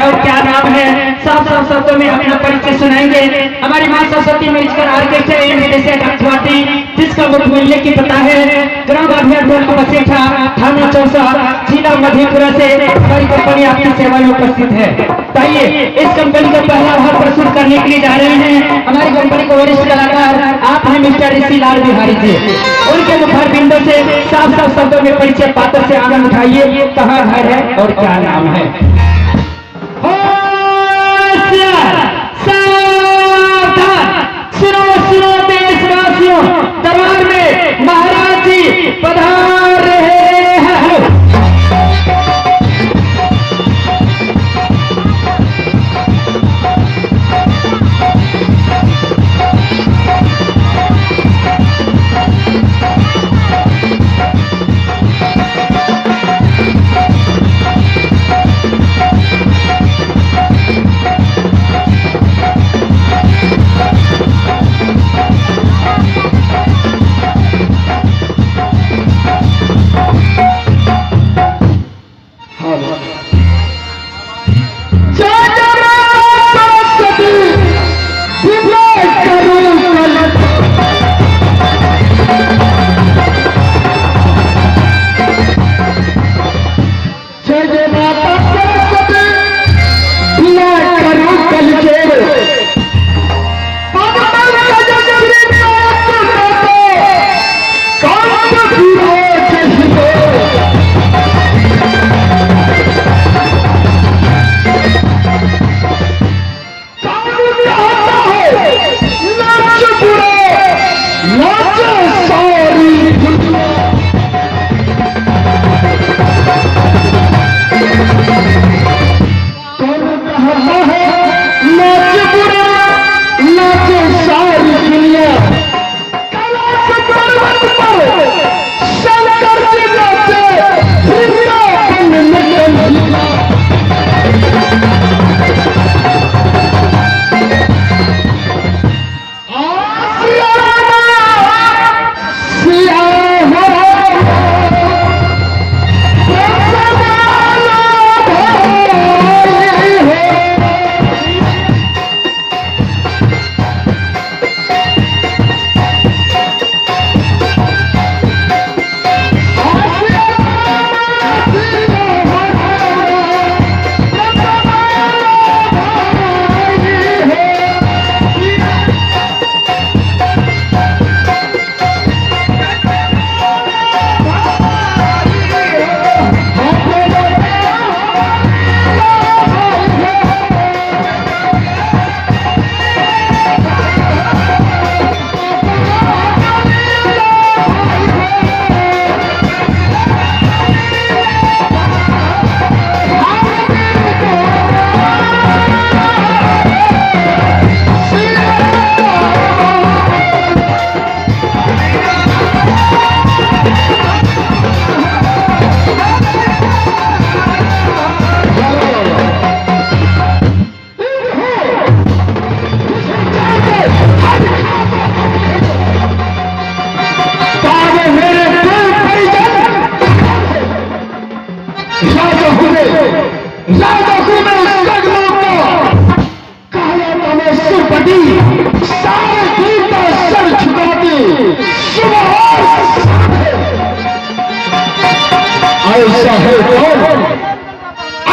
और क्या नाम है, साफ साफ शब्दों में अपना परिचय सुनाएंगे। हमारी माँ सरस्वती मिलकर आर्केस्ट्रा जिसका मुख्य की पता है, ग्राम बसेठा थाना चौसा जिला मधेपुरा से हमारी कंपनी आपकी सेवा में उपस्थित है। आइए इस कंपनी का पहला भाग प्रस्तुत करने के लिए जा रहे हैं। हमारी कंपनी के वरिष्ठ कलाकार आप हैं मिस्टर ऋषि लाल बिहारी जी। उनके मुखार बिंदु से साफ साफ शब्दों में परिचय पात्र से आनंद उठाइए। कहाँ घर है और क्या नाम है। सुनो सुनो देशवासियों, दरबार में महाराज जी पधार रहे हैं।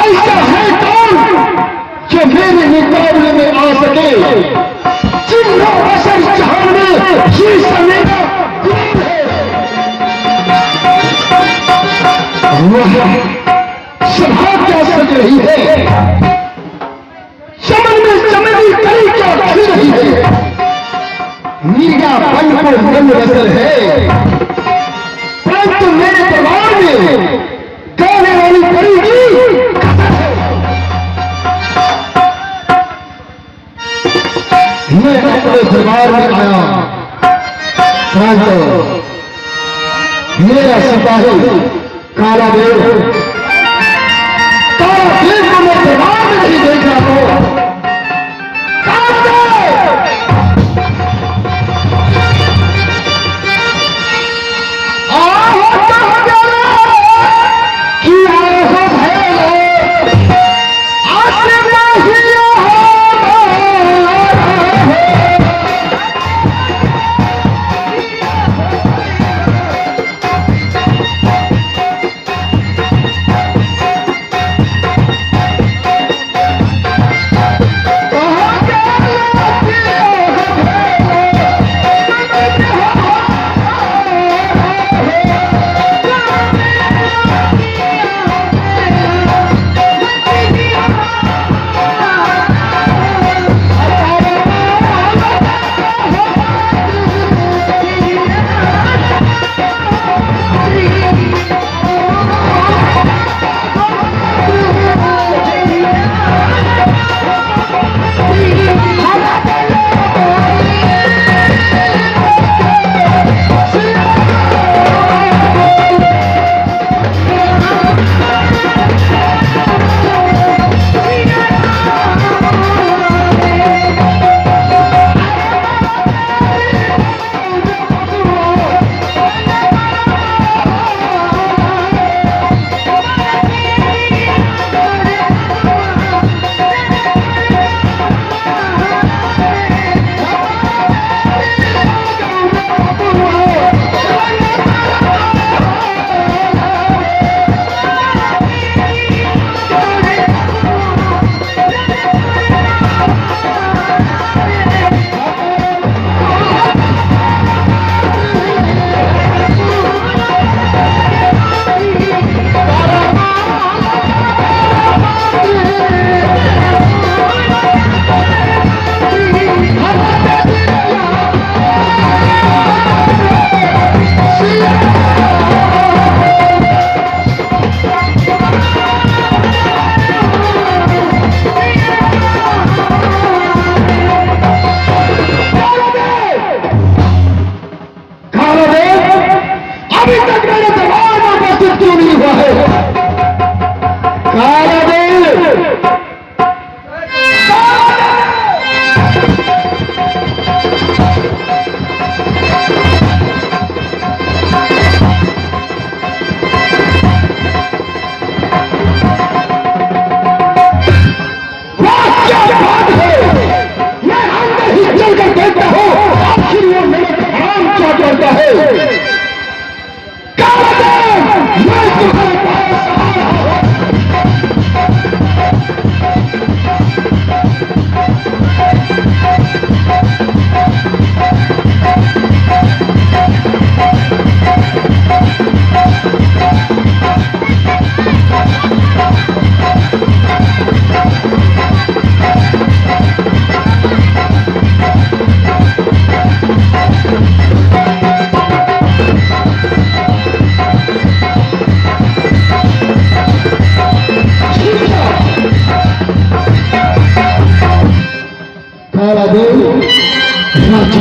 ऐसा है कौन जो मेरे मुकाबले में आ सके। जिन्हों असल जहां में ये समय सभा क्या सज रही है, चमन में चमनी कली क्या खिल रही है। मीरा बन को मन रसल है, परंतु मेरे दरबार में गाने वाली करीगी मैं अपने दरबार में आया, परंतु मेरा सिपाही काला देव को मैं दरबार में नहीं देख रहा हूं। आश्रम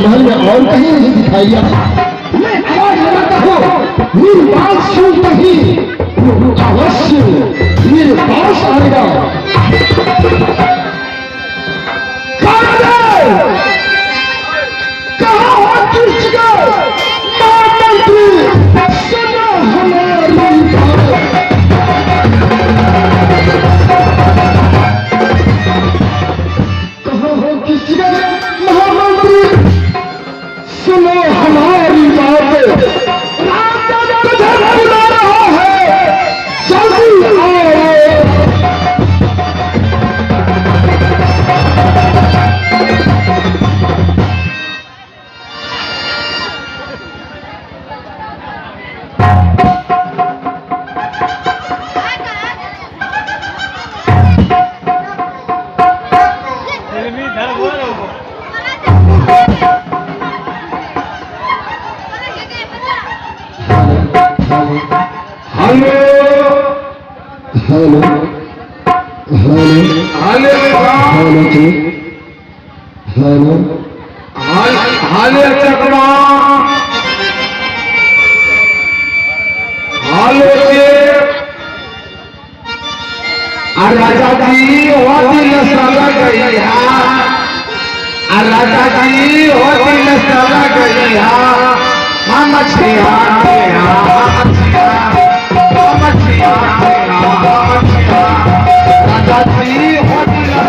राजमहल में और कहीं नहीं दिखाई दिया। मैं आवाज लगाता हूँ, मेरी बात सुनते ही वो अवश्य मेरे पास आएगा। कहाँ हो किस जगह? महामंत्री सुनो हमारी बात। कहाँ हो किस जगह? महामंत्री सुनो हमारी बात। राजा तुझे बुला रहा है, जल्दी आओ। Hello hello hello hello hello जी हेलो हेलो चकमा हेलो जी राजा जी होती न साला गैया राजा जी होती न साला गैया हम मछलियाँ राजा जी होती न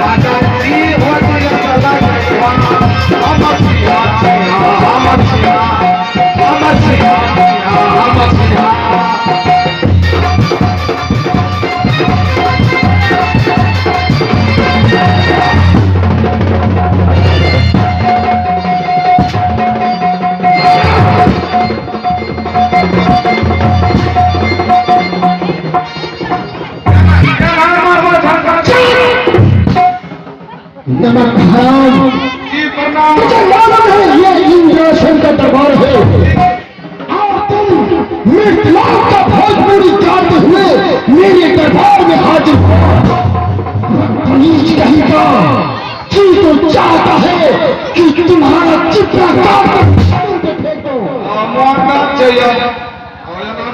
राजा जी होती न साला गैया हम मछलियाँ नमक हराम। जी प्रणाम। मुझे मालूम है ये इंद्रासन का दरबार है और तुम मिथिलाओं का भोजपुरी गाते हुए मेरे दरबार में हाजिर हो। पुलिस कहीं का जी तो चाहता है कि तुम्हारा चित्रा काट मोहनदास चाहिए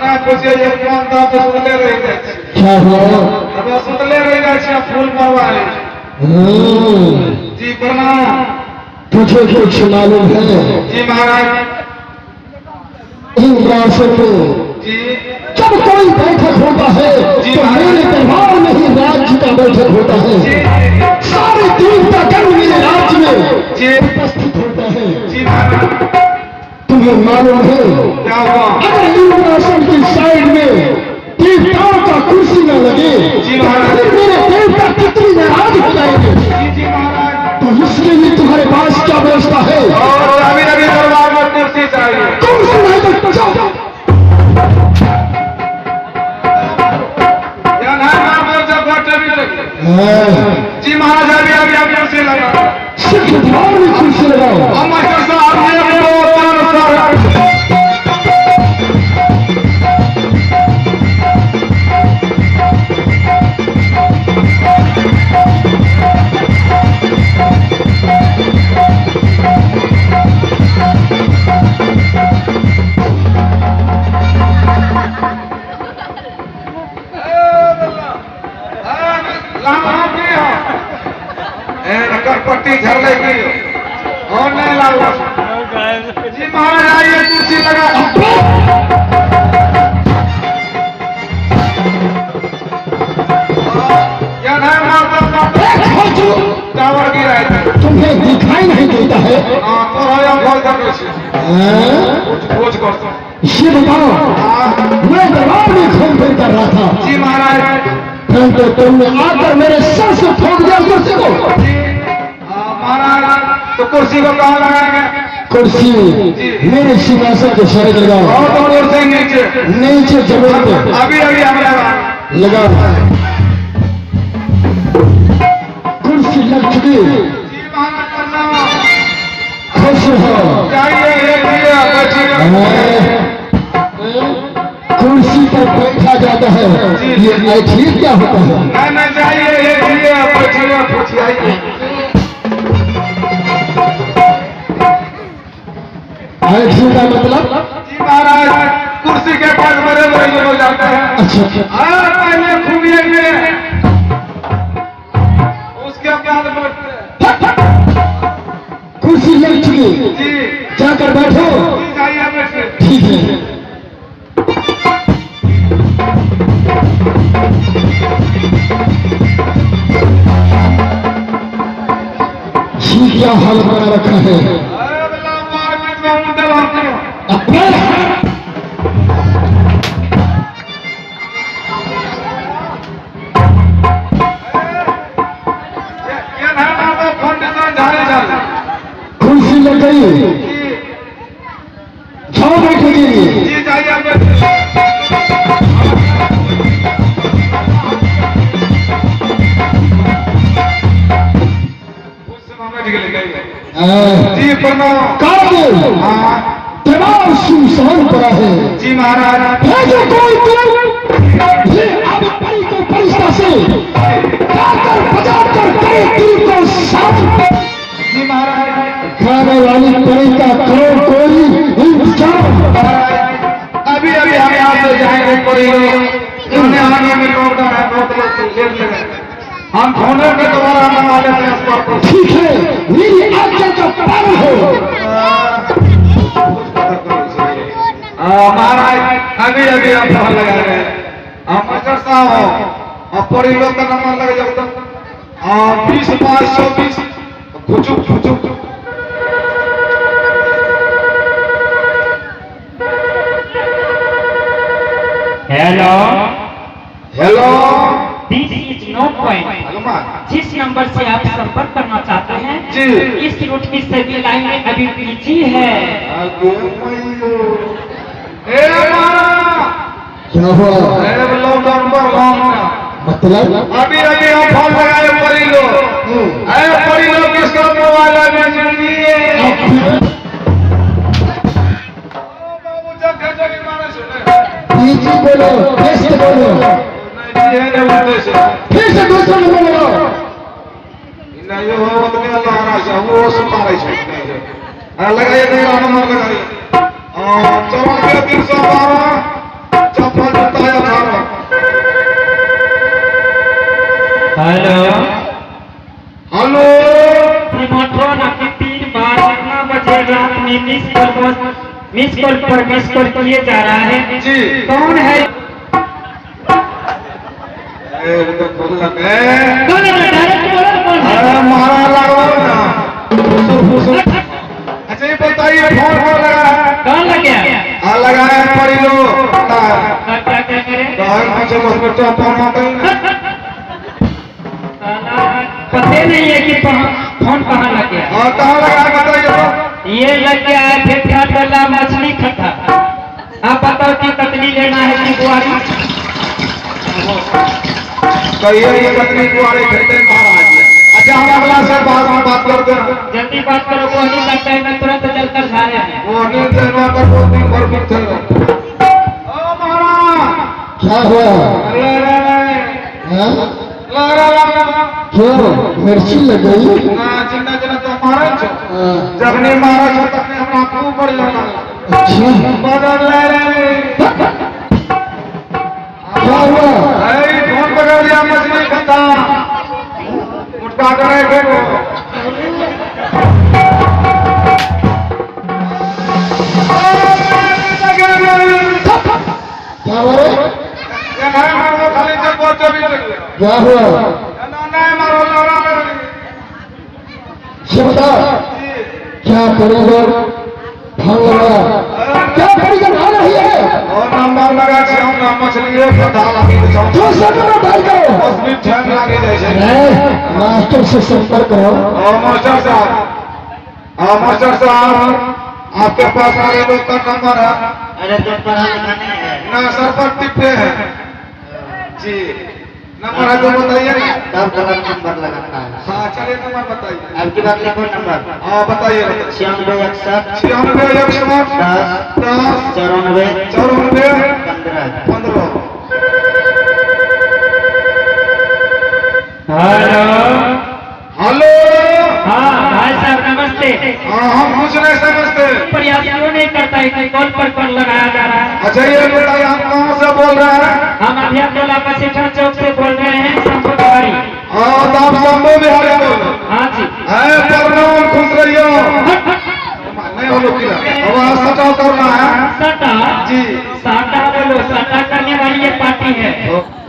ना कुछ ये मोहनदास तो सुनले रह जाए क्या हो? अब सुनले रह जाए फूल पवाए जी प्रणाम। तुझे कुछ मालूम है? जी महाराज। इंद्रासन में जी जब कोई बैठक होता है तो मेरे दरबार में ही राज्य का बैठक होता है। सारे देवता गण मेरे राज्य में जी उपस्थित होता है। जी महाराज। तुम्हें मालूम है क्या हुआ? अगर इंद्रासन की साइड में देवताओं का कुर्सी न लगे जी महाराज। फिर मेरे देवता कितनी नाराज हो जाएंगे। जी महाराज। तो इसके लिए तुम्हारे पास क्या व्यवस्था है? और अभी अभी दरबार में कुर्सी चाहिए। कुर्सी नहीं तो जाओ। जी महाराज अभी अभी आप कुर्सी लगा सिर्फ दरबार में कुर्सी लगाओ। मास्टर साहब ये दो तीन पट्टी झरले की और नहीं लागू। जी महाराज आइए कुर्सी लगा। क्या नाम टावर गिरा है? तुम्हें दिखाई नहीं देता है? हाँ तो हम कॉल कर खोज कर। ये बताओ, मैं दरबार में घूम फिर कर रहा था। जी महाराज। परंतु तुमने आकर मेरे सर से ठोक दिया कुर्सी को। महाराज तो कुर्सी को कहाँ लगाएंगे? कुर्सी मेरे सिंहासन के साइड लगाओ। और तो कुर्सी नीचे नीचे जमीन पे अभी अभी हम लगाओ। कुर्सी लग चुकी। जी महाराज प्रणाम। खुश हो चाहिए कुर्सी पर बैठा जाता है। ये ऐठी क्या होता है? नहीं चाहिए ये का मतलब? जी महाराज, कुर्सी के पास बड़े बड़े लोग जाते हैं। अच्छा पहले घूमिएंगे, उसके बाद बैठते हैं। कुर्सी लग चुकी, जी जाकर बैठो। जी, जाइए बैठिए। ठीक है। ये क्या हाल बना रखा है? अगला मार्केट में हम दबाते हैं। अपने ये नाम तो फाउंडेशन झाड़े झाड़े। कुर्सी लग गई, जी जाओ बैठेगी। जी, जाइए बैठिए। जी प्रणाम। काबिल हाँ तमाम सुनसान पड़ा है। जी महाराज। भेजो कोई ये अब परी को परिश्ता से गाकर बजाकर करे दिल को साफ। जी महाराज। खाने वाली परी का करो कोई इंतजाम। अभी अभी हम यहाँ से जाएंगे कोई लोग, इन्होंने आने में लॉकडाउन है, बहुत लोग लेट लगे। हम फोने पे दोबारा मंगा लेते हैं स्पॉट पर। ठीक है, मेरी आज्ञा का पालन हो। महाराज, अभी अभी हम फोन लगा रहे हैं। मास्टर साहब हो, अब पढ़ी लोग का नंबर लग जाओ तो 20/524 फुचुक फुचुक। Hello, hello this is no point. Hanuman जिस नंबर से आप संपर्क करना चाहते हैं, जी। इस रूट की सभी लाइनें अभी बिजी है। ए मारा, क्या हुआ? लॉकडाउन पर लॉकडाउन। मतलब अभी अभी हम फोन लगाए परी लोग। अरे परी लोग किसका मोबाइल है भेजिए। बाबू जब भेजोगे मारे सुने। जी बोलो, फिर से बोलो, नहीं ये नहीं बोलते से। फिर से दूसरा नंबर लगाओ। नहीं ये हो उतने अल्लाह राजा वो सुना रही है। लगाइए तेरा नंबर लगाइए। 94 312 54 हेलो, हेलो रिमोटोन आपके 3 बार कितना बजे रात में मिस कॉल किए जा रहा है। जी। कौन है? ए तो बोल लगे। कौन है? डायरेक्ट बोलो कौन है? अरे मारा लगो ना। अच्छा ये बताइए फोन कौन लगा है? कौन लग गया? लगा है परी लोग। क्या करे? बाहर मुझे बस बच्चा फोन आता ही नहीं। पता नहीं है कि फोन कहाँ लग गया। कहाँ लगा है बताइए तो। ये लग गया है फेफड़ा वाला मछली खट्टा। आप बताओ कि कतली लेना है कि बुआरी? कहिए ये कतली कुआरे खरीदे महाराज। अच्छा हम अगला से बाद में बात करते हैं। जल्दी बात करो, वो नहीं लगता है मैं तुरंत चलकर जा रहे हैं। वो नहीं देना कर वो दिन भर भी चल रहा। ओ महाराज। क्या हुआ? ला ला हाँ? ला ला ला ला। क्यों मिर्ची लग गई? ना जिन्ना जिन्ना तो महाराज छो। हाँ, जखने महाराज छो तखने हम आपको ऊपर जाना। अच्छा बदल ले रे। क्या हुआ? अरे फोन पकड़ लिया मछली खाता। मुटका करे देखो। क्या हुआ रे? ये नहीं मारो खाली से पहुंचो भी नहीं। क्या हुआ? नहीं मारो लड़ा मेरे। ये बता, क्या करेगा? भाग लगा, क्या करेगा? भाग रही है। और नंबर लगा छे हम ना मछली एक था लगी तो जो सब में डाल दो। बस भी ठहर लगे जैसे। मास्टर से संपर्क करो। मास्टर साहब, मास्टर साहब आपके पास हमारे लोग का नंबर है? अरे तो पढ़ा लिखा नहीं है। ना सर पर टिप्पे है जी। नंबर है तो बताइए ना। तब गलत नंबर लगाता है। हाँ चलिए नंबर बताइए। आपकी बात लिखो नंबर। हाँ बताइए। 96 61 96 61 10 10 94 94 15। 15। हेलो, हेलो हाँ भाई साहब नमस्ते। समझते, हम कुछ नहीं समझते। प्रयास क्यों नहीं करता है कि कॉल पर कॉल लगाया जा रहा है। अच्छा ये बेटा आप कहाँ से बोल रहे हैं? हम अभियान बसेठा चौक से बोल रहे हैं, शंभू बिहारी। हाँ तो आप शंभू बिहारी बोल रहे हैं। हाँ जी। है प्रणाम, खुश रहियो। नहीं हो लोग अब आज सटा करना है सटा जी। साटा बोलो, सटा करने वाली ये पार्टी है।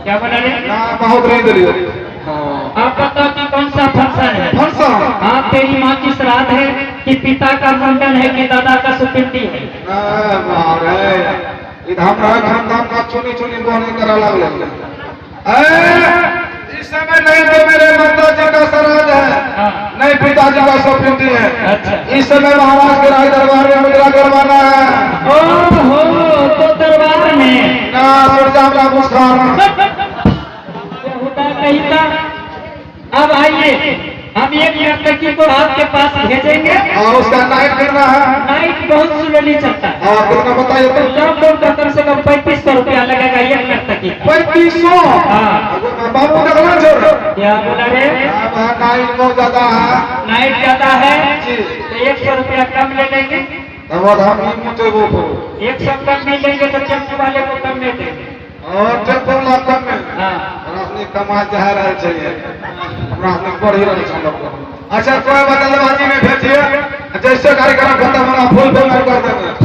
क्या बोला रे? ना बहुत नहीं दे आप बताओ कि कौन सा फंक्शन है? फंक्शन हाँ, तेरी माँ की श्राद्ध है कि पिता का मुंडन है कि दादा का सुपुत्री है? इधर हमारा खानदान का चुनी चुनी बोने करा लग इस समय नहीं तो मेरे माता जी का श्राद्ध है, हाँ। नहीं पिताजी का सुपुत्री है। अच्छा। इस समय महाराज के राज दरबार में मुद्रा करवाना है। ओहो, तो दरबार में ना सुरजा मुस्कान होता कहीं का। अब आइए, हम एक नर्तकी को आपके पास भेजेंगे। और उसका नाइट करना है। नाइट बहुत स्लोली चलता है। और कितना बताइए तो? लॉकडाउन का कम से कम 3500 रुपया लगेगा एक नर्तकी का। 3500। हाँ। बाबू देखना छोड़। क्या बोला रे? नाइट बहुत ज्यादा है। नाइट ज्यादा है जी। तो 100 रुपया कम ले लेंगे। तब हम ही मुझे वो 100 कम नहीं लेंगे तो टेम्पो वाले को कम नहीं देंगे। और टेम्पो लाख में हाँ। अपनी कमा चाह रहे चाहिए, अपनी बढ़ ही रहे चाहिए। अच्छा कोई बदलबाजी में भेजिए, जैसे कार्यक्रम खत्म होना फुल पेमेंट कर देंगे।